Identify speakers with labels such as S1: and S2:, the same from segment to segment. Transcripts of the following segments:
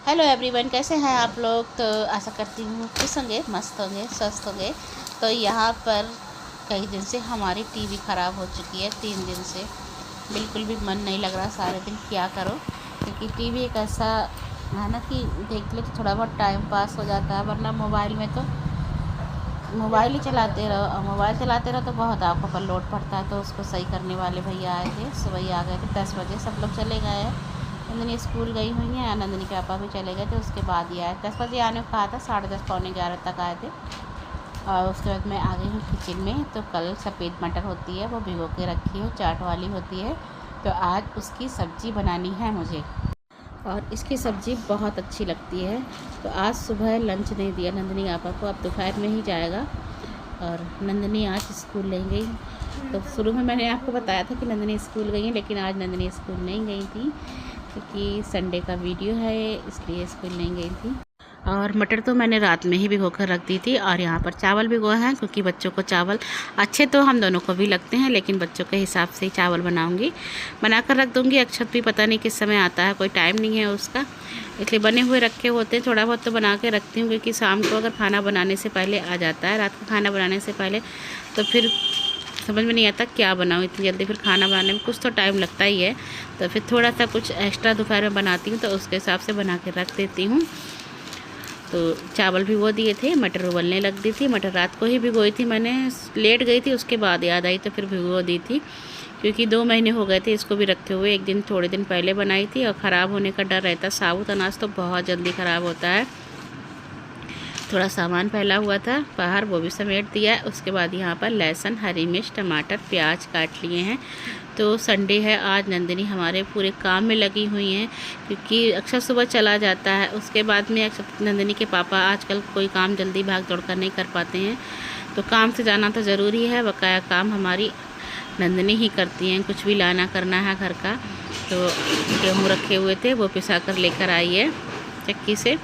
S1: Hello everyone, कैसे हैं आप लोग। तो आशा करती हूँ खुश होंगे, मस्त होंगे, स्वस्थ होंगे। तो यहाँ पर कई दिन से हमारी टीवी ख़राब हो चुकी है। 3 दिन से बिल्कुल भी मन नहीं लग रहा सारे दिन क्या करो, क्योंकि टीवी एक ऐसा है ना कि देख ले तो थोड़ा बहुत टाइम पास हो जाता है, वरना मोबाइल में तो मोबाइल ही चलाते रहो, और मोबाइल चलाते रहो तो बहुत आंखों पर लोड पड़ता है। तो उसको सही करने वाले भैया आए थे, सुबह ही आ गए थे 10 बजे। सब लोग चले गए हैं, नंदिनी स्कूल गई हुई हैं, नंदिनी के पापा भी चले गए थे। उसके बाद ही आए, 10 बजे आने को कहा था, 10:30 पौने 11 तक आए थे। और उसके बाद मैं आ गई हूँ किचन में। तो कल सफ़ेद मटर होती है, वो भिगो के रखी हूँ, चाट वाली होती है। तो आज उसकी सब्ज़ी बनानी है मुझे, और इसकी सब्ज़ी बहुत अच्छी लगती है। तो आज सुबह लंच नहीं दिया नंदिनी आपा को, अब दोपहर में ही जाएगा। और नंदिनी आज स्कूल नहीं गई। तो शुरू में मैंने आपको बताया था कि नंदिनी स्कूल गई है, लेकिन आज नंदिनी स्कूल नहीं गई थी, क्योंकि संडे का वीडियो है, इसलिए स्कूल नहीं गई थी। और मटर तो मैंने रात में ही भिगो कर रख दी थी। और यहाँ पर चावल भिगोए हैं, क्योंकि बच्चों को चावल अच्छे तो हम दोनों को भी लगते हैं, लेकिन बच्चों के हिसाब से ही चावल बनाऊंगी, बना कर रख दूंगी। अक्षत भी पता नहीं किस समय आता है, कोई टाइम नहीं है उसका, इसलिए बने हुए रखे होते हैं। थोड़ा बहुत तो बना के रखती हूँ, क्योंकि शाम को अगर खाना बनाने से पहले आ जाता है, रात को खाना बनाने से पहले, तो फिर समझ में नहीं आता क्या बनाऊँ इतनी जल्दी। फिर खाना बनाने में कुछ तो टाइम लगता ही है, तो फिर थोड़ा सा कुछ एक्स्ट्रा दोपहर में बनाती हूँ, तो उसके हिसाब से बना के रख देती हूँ। तो चावल भिगो दिए थे, मटर उबलने लग दी थी। मटर रात को ही भिगोई थी मैंने, लेट गई थी, उसके बाद याद आई तो फिर भिगो दी थी, क्योंकि 2 महीने हो गए थे इसको भी रखे हुए। एक दिन थोड़े दिन पहले बनाई थी, और ख़राब होने का डर रहता। साबुत अनाज तो बहुत जल्दी ख़राब होता है। थोड़ा सामान फैला हुआ था बाहर, वो भी समेट दिया है। उसके बाद यहाँ पर लहसुन, हरी मिर्च, टमाटर, प्याज काट लिए हैं। तो संडे है आज, नंदिनी हमारे पूरे काम में लगी हुई हैं, क्योंकि अक्सर सुबह चला जाता है। उसके बाद में अक्सर नंदिनी के पापा आजकल कोई काम जल्दी भाग दौड़ कर नहीं कर पाते हैं, तो काम से जाना तो ज़रूरी है। बकाया काम हमारी नंदिनी ही करती हैं, कुछ भी लाना करना है घर का। तो गेहूँ रखे हुए थे, वो पिसा कर लेकर आई है चक्की से,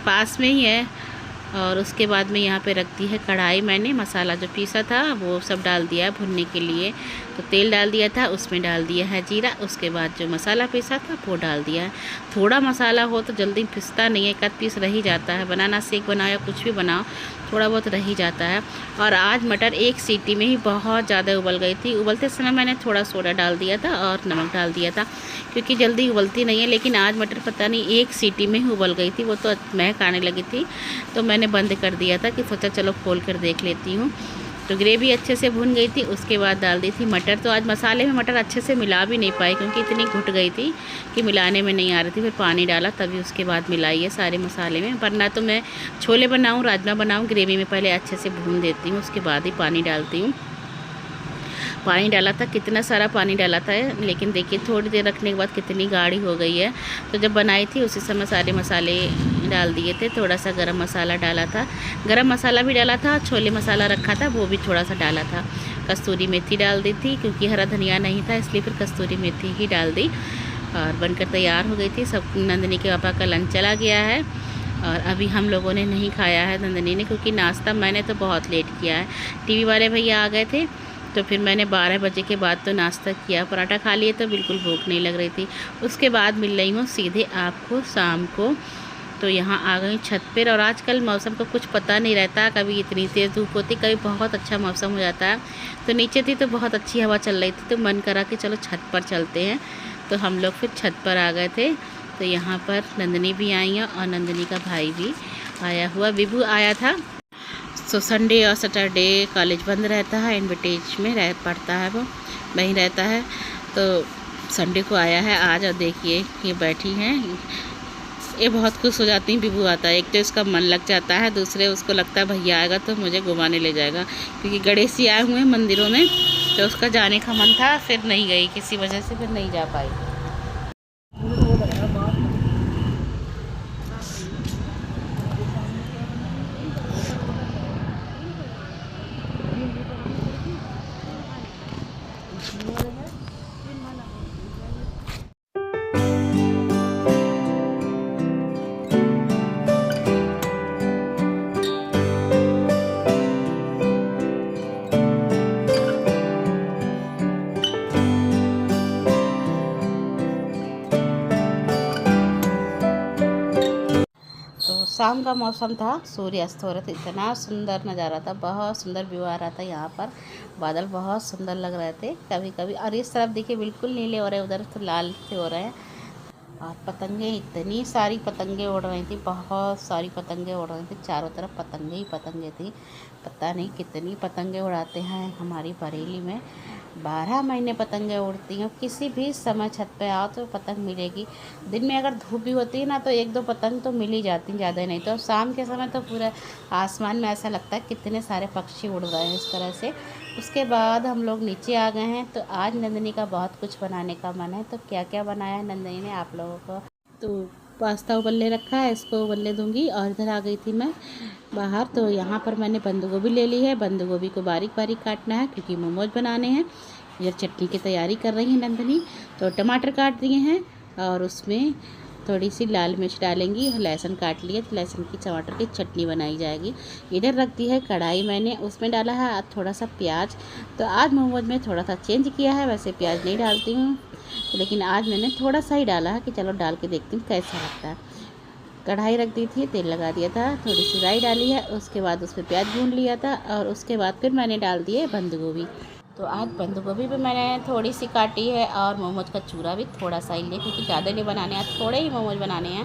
S1: पास में ही है। और उसके बाद में यहाँ पे रख दी है कढ़ाई। मैंने मसाला जो पीसा था वो सब डाल दिया है भुनने के लिए। तो तेल डाल दिया था, उसमें डाल दिया है जीरा। उसके बाद जो मसाला पीसा था वो डाल दिया है। थोड़ा मसाला हो तो जल्दी पिसता नहीं है, एक आध पीस रह ही जाता है। बनाना शेक बनाओ या कुछ भी बनाओ, थोड़ा बहुत रह ही जाता है। और आज मटर एक सीटी में ही बहुत ज़्यादा उबल गई थी। उबलते समय मैंने थोड़ा सोडा डाल दिया था और नमक डाल दिया था, क्योंकि जल्दी उबलती नहीं है। लेकिन आज मटर पता नहीं एक सीटी में ही उबल गई थी, वो तो महक आने लगी थी। तो मैंने बंद कर दिया था, कि सोचा चलो खोल कर देख लेती हूँ। तो ग्रेवी अच्छे से भुन गई थी। उसके बाद डाल दी थी मटर। तो आज मसाले में मटर अच्छे से मिला भी नहीं पाई, क्योंकि इतनी घुट गई थी कि मिलाने में नहीं आ रही थी। फिर पानी डाला, तभी उसके बाद मिलाई है सारे मसाले में। वरना तो मैं छोले बनाऊँ, राजमा बनाऊँ, ग्रेवी में पहले अच्छे से भून देती हूँ, उसके बाद ही पानी डालती हूँ। पानी डाला था, कितना सारा पानी डाला था, लेकिन देखिए थोड़ी देर रखने के बाद कितनी गाढ़ी हो गई है। तो जब बनाई थी उसी समय सारे मसाले डाल दिए थे। थोड़ा सा गरम मसाला डाला था, गरम मसाला भी डाला था, छोले मसाला रखा था वो भी थोड़ा सा डाला था। कस्तूरी मेथी डाल दी थी, क्योंकि हरा धनिया नहीं था, इसलिए फिर कस्तूरी मेथी ही डाल दी। और बनकर तैयार हो गई थी। सब नंदिनी के पापा का लंच चला गया है, और अभी हम लोगों ने नहीं खाया है नंदिनी ने, क्योंकि नाश्ता मैंने तो बहुत लेट किया है। टीवी वाले भैया आ गए थे, तो फिर मैंने 12 बजे के बाद तो नाश्ता किया। पराठा खा लिए तो बिल्कुल भूख नहीं लग रही थी। उसके बाद मिल रही हूँ सीधे आपको शाम को। तो यहाँ आ गई छत पर। और आजकल मौसम का कुछ पता नहीं रहता, कभी इतनी तेज़ धूप होती, कभी बहुत अच्छा मौसम हो जाता है। तो नीचे थी तो बहुत अच्छी हवा चल रही थी, तो मन करा कि चलो छत पर चलते हैं। तो हम लोग फिर छत पर आ गए थे। तो यहाँ पर नंदिनी भी आई है, और नंदिनी का भाई भी आया हुआ, विभू आया था। तो संडे और सैटरडे कॉलेज बंद रहता है, इनविटेज में रह पढ़ता है, वो वहीं रहता है। तो संडे को आया है आज। और देखिए ये बैठी हैं, ये बहुत खुश हो जाती हैं। बिबू आता है, एक तो इसका मन लग जाता है, दूसरे उसको लगता है भैया आएगा तो मुझे घुमाने ले जाएगा, क्योंकि गणेश जी आए हुए हैं मंदिरों में। तो उसका जाने का मन था, फिर नहीं गई, किसी वजह से फिर नहीं जा पाई। शाम का मौसम था, सूर्यास्त हो रहा था, इतना सुंदर नज़ारा था, बहुत सुंदर व्यू आ रहा था। यहाँ पर बादल बहुत सुंदर लग रहे थे कभी कभी, और इस तरफ देखिए बिल्कुल नीले हो रहे, उधर तो लाल से हो रहे हैं। और पतंगे, इतनी सारी पतंगे उड़ रही थी, बहुत सारी पतंगे उड़ रही थी, चारों तरफ पतंगे ही पतंगे थी। पता नहीं कितनी पतंगे उड़ाते हैं हमारी बरेली में, 12 महीने पतंगे उड़ती हैं। किसी भी समय छत पे आओ तो पतंग मिलेगी। दिन में अगर धूप भी होती है ना तो एक दो पतंग तो मिल ही जाती, ज़्यादा नहीं। तो शाम के समय तो पूरा आसमान में ऐसा लगता है कितने सारे पक्षी उड़ रहे हैं इस तरह से। उसके बाद हम लोग नीचे आ गए हैं। तो आज नंदिनी का बहुत कुछ बनाने का मन है। तो क्या क्या बनाया है नंदिनी ने आप लोगों को, तो पास्ता उबलने रखा है, इसको उबलने दूंगी। और इधर आ गई थी मैं बाहर। तो यहाँ पर मैंने बंद गोभी ले ली है, बंद गोभी को बारीक बारीक काटना है क्योंकि मोमोज बनाने हैं। इधर चटनी की तैयारी कर रही है नंदिनी। तो टमाटर काट दिए हैं और उसमें थोड़ी सी लाल मिर्च डालेंगी, लहसुन काट लिए, तो लहसुन की टमाटर की चटनी बनाई जाएगी। इधर रख दी है कढ़ाई मैंने, उसमें डाला है थोड़ा सा प्याज। तो आज मोमोज में थोड़ा सा चेंज किया है, वैसे प्याज नहीं डालती हूँ लेकिन आज मैंने थोड़ा सा ही डाला है कि चलो डाल के देखती हूँ कैसा लगता है। कढ़ाई रख दी थी, तेल लगा दिया था, थोड़ी सी राई डाली है, उसके बाद उसमें प्याज भून लिया था और उसके बाद फिर मैंने डाल दिए बंद गोभी। तो आज बंद गोभी भी मैंने थोड़ी सी काटी है और मोमोज का चूरा भी थोड़ा सा ही लिया क्योंकि ज़्यादा नहीं बनाने हैं, थोड़े ही मोमोज बनाने हैं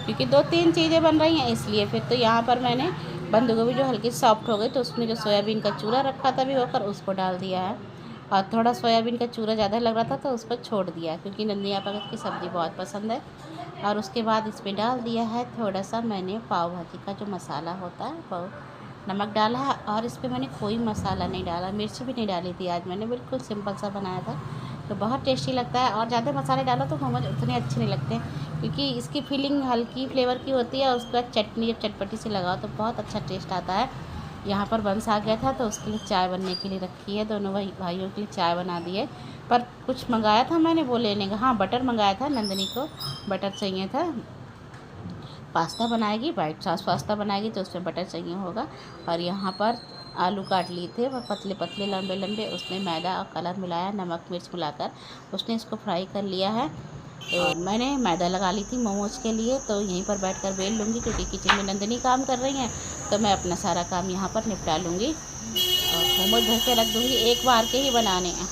S1: क्योंकि 2-3 चीज़ें बन रही हैं इसलिए। फिर तो यहाँ पर मैंने बंद गोभी जो हल्की सॉफ्ट हो गई तो उसमें जो सोयाबीन का चूरा रखा था भी होकर उसको डाल दिया है। और थोड़ा सोयाबीन का चूरा ज़्यादा लग रहा था तो उसको छोड़ दिया क्योंकि नंदिनी आपा की सब्ज़ी बहुत पसंद है। और उसके बाद इसमें डाल दिया है थोड़ा सा मैंने पाव भाजी का जो मसाला होता है वो नमक डाला है। और इस पर मैंने कोई मसाला नहीं डाला, मिर्च भी नहीं डाली थी आज मैंने, बिल्कुल सिंपल सा बनाया था। तो बहुत टेस्टी लगता है और ज़्यादा मसाले डालो तो मोमोज उतने अच्छे नहीं लगते क्योंकि इसकी फीलिंग हल्की फ्लेवर की होती है और उसके बाद चटनी जब चटपटी से लगाओ तो बहुत अच्छा टेस्ट आता है। यहाँ पर बंस आ गया था तो उसके लिए चाय बनने के लिए रखी है, दोनों भाइयों के लिए चाय बना दी है। पर कुछ मंगाया था मैंने वो लेने का, हाँ बटर मंगाया था, नंदिनी को बटर चाहिए था। पास्ता बनाएगी, वाइट सॉस पास्ता बनाएगी तो उसमें बटर चाहिए होगा। और यहाँ पर आलू काट लिए थे वह पतले पतले लंबे लंबे, उसमें मैदा और कलर मिलाया, नमक मिर्च मिलाकर उसने इसको फ्राई कर लिया है। तो मैंने मैदा लगा ली थी मोमोज के लिए, तो यहीं पर बैठकर बेल लूँगी क्योंकि किचन में नंदिनी काम कर रही हैं तो मैं अपना सारा काम यहाँ पर निपटा लूँगी और मोमोज भर के रख दूँगी, एक बार के ही बनाने हैं।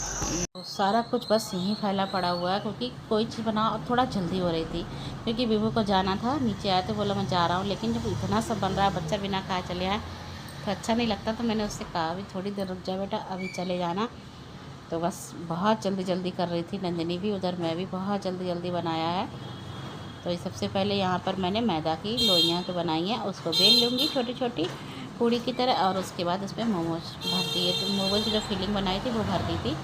S1: तो सारा कुछ बस यहीं फैला पड़ा हुआ है क्योंकि कोई चीज़ बनाओ और थोड़ा जल्दी हो रही थी क्योंकि विभू को जाना था, नीचे आया तो बोला मैं जा रहा हूँ। लेकिन जब इतना सब बन रहा है बच्चा बिना खाए चले आए तो अच्छा नहीं लगता। तो मैंने उससे कहा अभी थोड़ी देर रुक जा बेटा, अभी चले जाना। तो बस बहुत जल्दी जल्दी कर रही थी नंदिनी भी, उधर मैं भी बहुत जल्दी जल्दी बनाया है। तो ये सबसे पहले यहाँ पर मैंने मैदा की लोइयाँ तो बनाई हैं, उसको बेल लूँगी छोटी छोटी पूड़ी की तरह और उसके बाद उसमें मोमोज भर दिए। तो मोमोज की जो फिलिंग बनाई थी वो भर दी थी।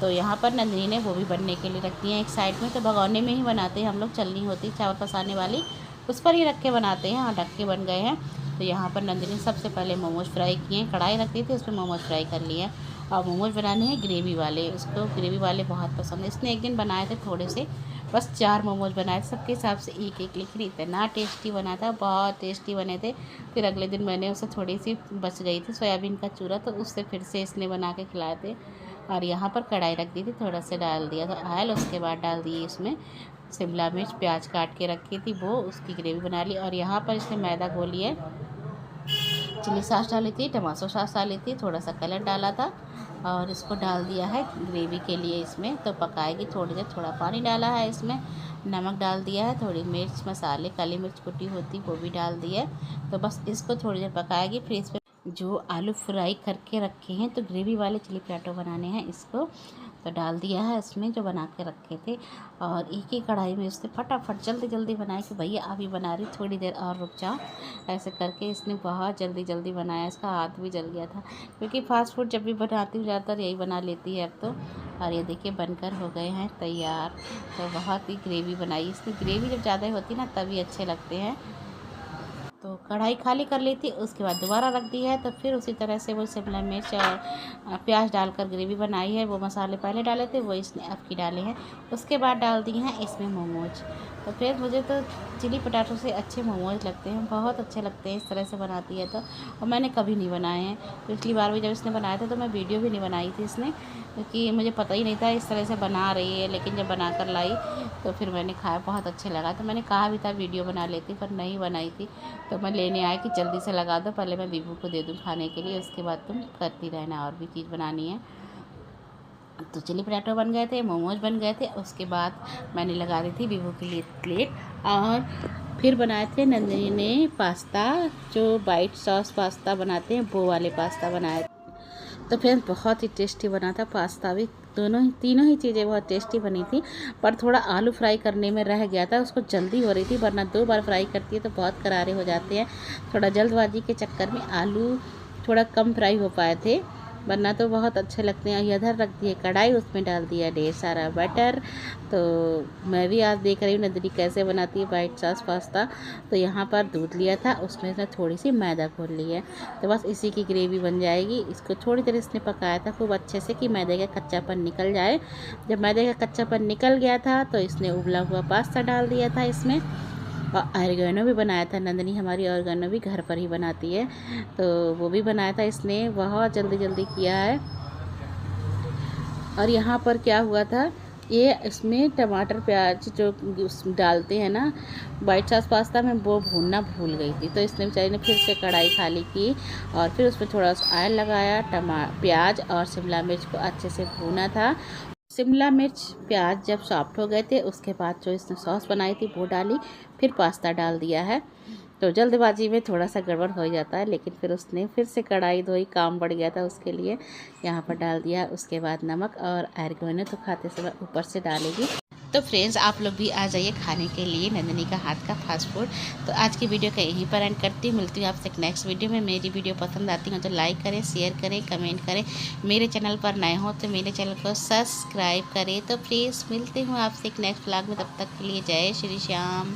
S1: तो यहाँ पर नंदिनी ने वो भी बनने के लिए रख दिए हैं एक साइड में। तो भगोने में ही बनाते हैं हम लोग, चलनी होती चावल पसाने वाली उस पर ही रख के बनाते हैं और ढक के बन गए हैं। तो यहाँ पर नंदिनी सबसे पहले मोमोज फ्राई किए हैं, कढ़ाई रख दी थी उसमें मोमोज फ्राई कर लिए हैं। और मोमोज बनाने हैं ग्रेवी वाले, उसको ग्रेवी वाले बहुत पसंद है। इसने एक दिन बनाए थे थोड़े से, बस 4 मोमोज बनाए थे सबके हिसाब से एक एक, लेकिन इतना टेस्टी बना था, बहुत टेस्टी बने थे। फिर अगले दिन मैंने उसे थोड़ी सी बच गई थी सोयाबीन का चूरा तो उससे फिर से इसने बना के खिलाए थे। और यहाँ पर कढ़ाई रख दी थी, थोड़ा सा डाल दिया था ऑयल, उसके बाद डाल दिए इसमें शिमला मिर्च, प्याज काट के रखी थी वो, उसकी ग्रेवी बना ली। और यहाँ पर इसने मैदा घोली है, चिली सॉस डाली थी, टमाटो सॉस डाली थी, थोड़ा सा कलर डाला था और इसको डाल दिया है ग्रेवी के लिए इसमें। तो पकाएगी थोड़ी देर, थोड़ा पानी डाला है इसमें, नमक डाल दिया है, थोड़ी मिर्च मसाले काली मिर्च कुटी होती वो भी डाल दी है। तो बस इसको थोड़ी देर पकाएगी। फिर इस पर जो आलू फ्राई करके रखे हैं तो ग्रेवी वाले चिली पटाटो बनाने हैं, इसको तो डाल दिया है इसमें जो बना के रखे थे। और एक ही कढ़ाई में इसने फटाफट जल्दी जल्दी बनाया कि भैया अभी बना रही, थोड़ी देर और रुक जाओ, ऐसे करके इसने बहुत जल्दी जल्दी बनाया। इसका हाथ भी जल गया था क्योंकि फास्ट फूड जब भी बनाती हूँ ज़्यादातर यही बना लेती है अब तो। और ये देखिए बनकर हो गए हैं तैयार। तो बहुत ही ग्रेवी बनाई इसने, ग्रेवी जब ज़्यादा होती ना तभी अच्छे लगते हैं। तो कढ़ाई खाली कर ली थी, उसके बाद दोबारा रख दी है। तो फिर उसी तरह से वो शिमला मिर्च और प्याज डालकर ग्रेवी बनाई है। वो मसाले पहले डाले थे वो इसने अब की डाले हैं, उसके बाद डाल दिए हैं इसमें मोमोज। तो फिर मुझे तो चिली पटाटो से अच्छे मोमोज लगते हैं, बहुत अच्छे लगते हैं इस तरह से बनाती है तो। और मैंने कभी नहीं बनाए हैं, पिछली बार भी जब इसने बनाया था तो मैं वीडियो भी नहीं बनाई थी इसने, क्योंकि मुझे पता ही नहीं था इस तरह से बना रही है। लेकिन जब बना कर लाई तो फिर मैंने खाया, बहुत अच्छे लगा। तो मैंने कहा भी था वीडियो बना लेती, पर नहीं बनाई थी। तो मैं लेने आया कि जल्दी से लगा दो, पहले मैं बीबू को दे दूँ खाने के लिए, उसके बाद तुम करती रहना और भी चीज़ बनानी है। तो चिली पटाटो बन गए थे, मोमोज बन गए थे। उसके बाद मैंने लगा दी थी बीबू के लिए प्लेट, और फिर बनाए थे नंदिनी ने पास्ता, जो वाइट सॉस पास्ता बनाते हैं वो वाले पास्ता बनाए। तो फिर बहुत ही टेस्टी बना था पास्ता भी, तीनों ही चीज़ें बहुत टेस्टी बनी थी। पर थोड़ा आलू फ्राई करने में रह गया था, उसको जल्दी हो रही थी, वरना 2 बार फ्राई करती है तो बहुत करारे हो जाते हैं। थोड़ा जल्दबाजी के चक्कर में आलू थोड़ा कम फ्राई हो पाए थे, वरना तो बहुत अच्छे लगते हैं। इधर रख दिए कढ़ाई, उसमें डाल दिया ढेर सारा बटर। तो मैं भी आज देख रही हूँ नंदिनी कैसे बनाती है वाइट सॉस पास्ता। तो यहाँ पर दूध लिया था, उसमें से थोड़ी सी मैदा घोल ली है, तो बस इसी की ग्रेवी बन जाएगी। इसको थोड़ी देर इसने पकाया था खूब अच्छे से कि मैदे का कच्चापन निकल जाए। जब मैदे का कच्चापन निकल गया था तो इसने उबला हुआ पास्ता डाल दिया था इसमें। और ऑरिगेनो भी बनाया था, नंदिनी हमारी ऑरिगेनो भी घर पर ही बनाती है, तो वो भी बनाया था इसने, बहुत जल्दी जल्दी किया है। और यहाँ पर क्या हुआ था, ये इसमें टमाटर प्याज जो डालते हैं ना वाइट सॉस पास्ता में, वो भूनना भूल गई थी। तो इसने बेचारी ने फिर से कढ़ाई खाली की और फिर उसमें थोड़ा सा ऑयल लगाया, प्याज और शिमला मिर्च को अच्छे से भूना था। शिमला मिर्च प्याज जब सॉफ्ट हो गए थे, उसके बाद जो इसने सॉस बनाई थी वो डाली, फिर पास्ता डाल दिया है। तो जल्दबाजी में थोड़ा सा गड़बड़ हो जाता है, लेकिन फिर उसने फिर से कढ़ाई धोई, काम बढ़ गया था उसके लिए। यहाँ पर डाल दिया, उसके बाद नमक और ऑरिगेनो तो खाते समय ऊपर से डालेगी। तो फ्रेंड्स, आप लोग भी आ जाइए खाने के लिए नंदिनी का हाथ का फास्ट फूड। तो आज की वीडियो का यहीं पर एंड करती हूँ, मिलती हूँ आपसे एक नेक्स्ट वीडियो में। मेरी वीडियो पसंद आती हो तो लाइक करें, शेयर करें, कमेंट करें। मेरे चैनल पर नए हो तो मेरे चैनल को सब्सक्राइब करें। तो प्लीज़ मिलती हूँ आपसे एक नेक्स्ट व्लॉग में, तब तक के लिए जय श्री श्याम।